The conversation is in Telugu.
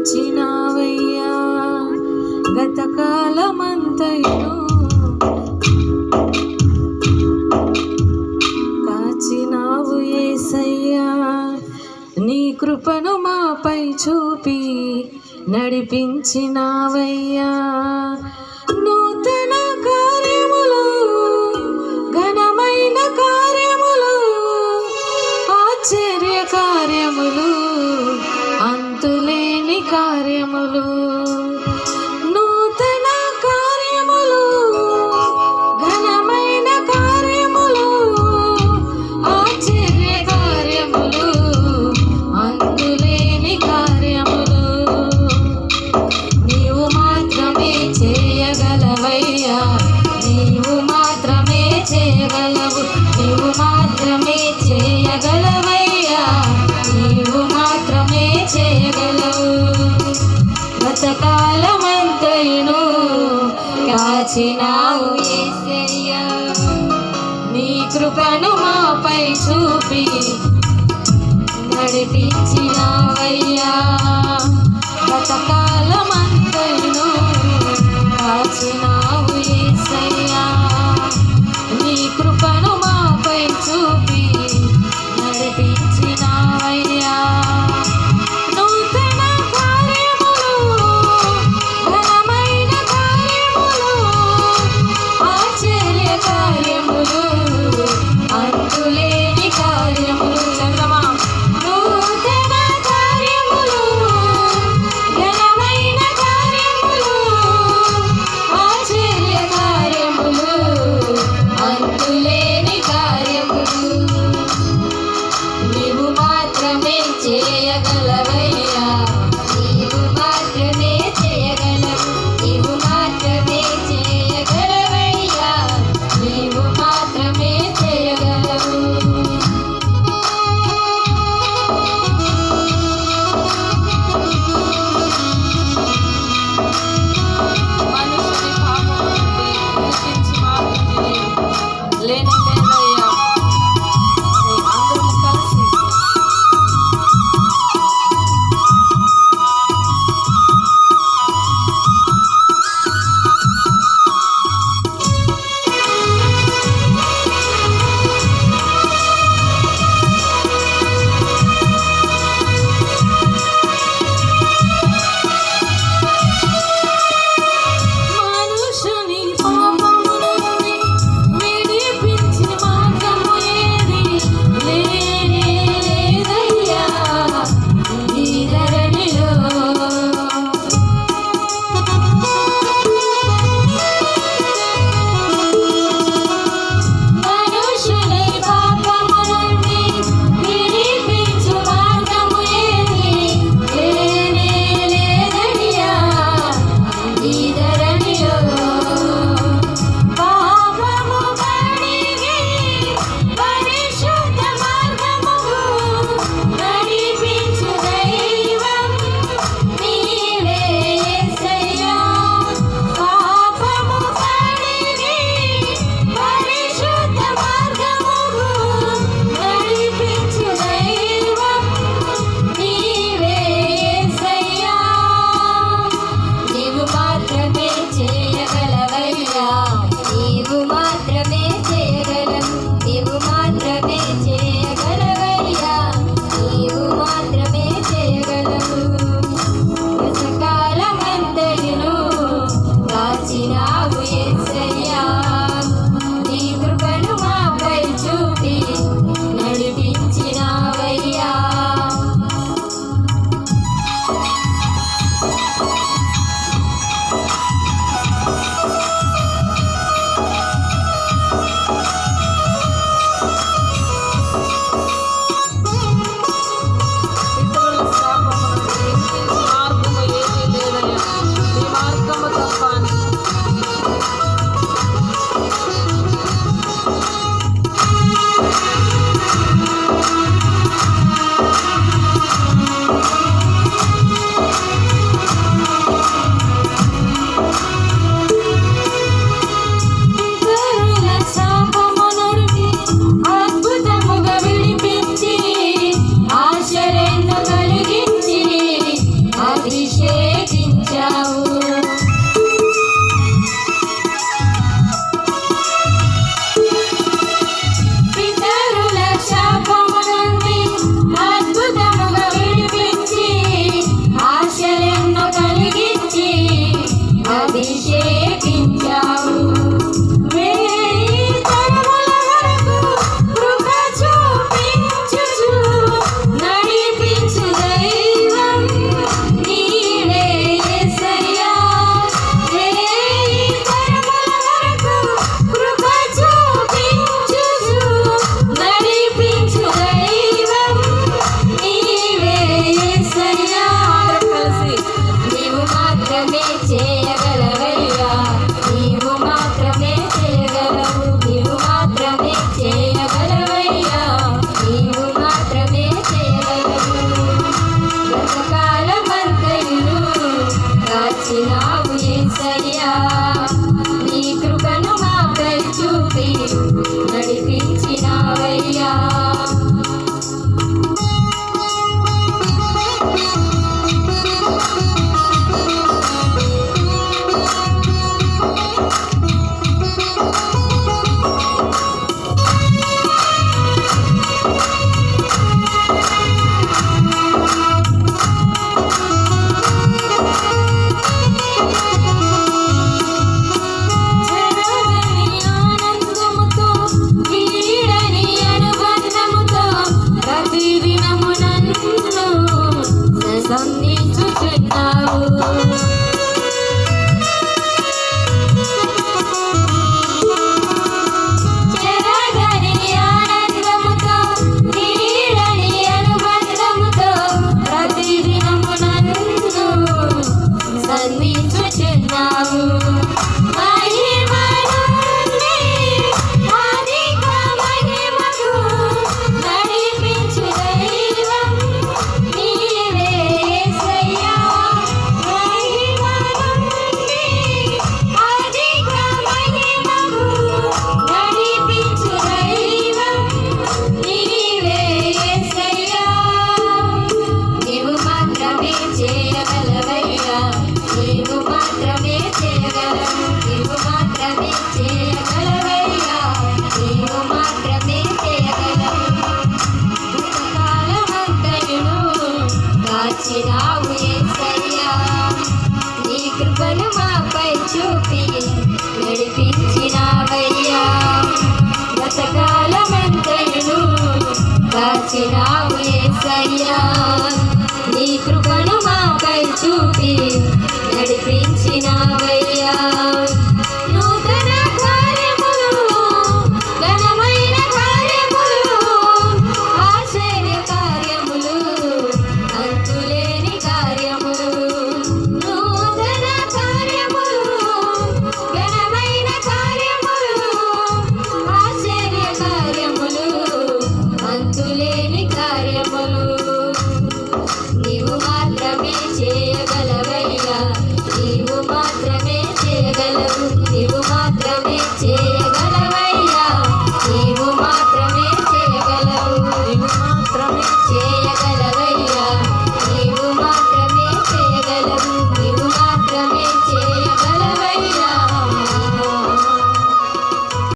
నడిపించినావయ్యా గతకాలమంతయును కాచినావు యేసయ్యా నీ కృపను మాపై చూపి నడిపించినావయ్యా నూతన కార్యములు ఘనమైన కార్యములు ఆశ్చర్య కార్యములు అంతులేని కార్యములు నూతన కార్యములు ఘనమైన కార్యములు ఆశ్చర్య కార్యములు అంతులేని కార్యములు నీవు మాత్రమే చేయగలవయ్యా నీవు మాత్రమే చేయగలవు నీవు మాత్రమే చేయగలవయ్యా నీవు మాత్రమే చేయగలవు గతకాలమంతయును కాచినావు యేసయ్యా నీ కృపను మాపై చూపి నడిపించినావయ్యా గతకాలమంతయును కాచినావు యేసయ్యా నీ కృపను మాపై చూపి నడిపించినావయ్యా నూతన కార్యములు ఘనమైన కార్యములు ఆశ్చర్య కార్యములు అంతులేని కార్యములు చంద్రమా నూతన కార్యములు ఘనమైన అభిషేకించావు. పితరుల శాపము నుండి అద్భుతముగా విడిపించి ఆశలెన్నో కలిగించి అభిషేకించావు. వేయి తరముల వరకు కృప చూపించుచు నడిపించు దైవం నీవే యేసయ్యా. వేయి తరముల వరకు కృప చూపించుచు నడిపించు దైవం నీవే యేసయ్యా. కలిసి నీవు మాత్రమే చేయగలవయ్యా, నీవు మాత్రమే చేయగలవు, నీవు మాత్రమే చేయగలవయ్యా, నీవు మాత్రమే చేయగలవు. గతకాలమంతయును కాచినావు యేసయ్యా, నీ కృపను మాపై చూపి నడిపించినావయ్యా. జనగని ఆనందముతో వీడని అనుబంధముతో ప్రతిదినము నన్ను సంధించుచున్నావు. జనగని ఆనందముతో వీడని అనుబంధముతో ప్రతిదినము నన్ను సంధించుచున్నావు. మహిమ నుండి అధిక మహిమకు నడిపించు దైవం నీవే యేసయ్యా. మహిమ నుండి అధిక మహిమకు నడిపించు దైవం నీవే యేసయ్యా. నీవు మాత్రమే చేయగలవయ్యా, నీవు మాత్రమే చేయగలవు, నీవు మాత్రమే చేయగలవయ్యా, నీవు మాత్రమే చేయగలవు. కాలమంతయును కాచినావు యేసయ్యా, నీ కృపను మాపై చూపి నడిపించినావయ్యా. గతకాలమంతయును కాచినావు యేసయ్యా, నీ కృపను మాపై చూపి నడిపించినావయ్యా. నూతన కార్యములు, ఘనమైన కార్యములు, ఆశ్చర్య కార్యములు, అంతులేని కార్యములు. నూతన కార్యములు, ఘనమైన కార్యములు, ఆశ్చర్య కార్యములు, అంతులేని కార్యములు.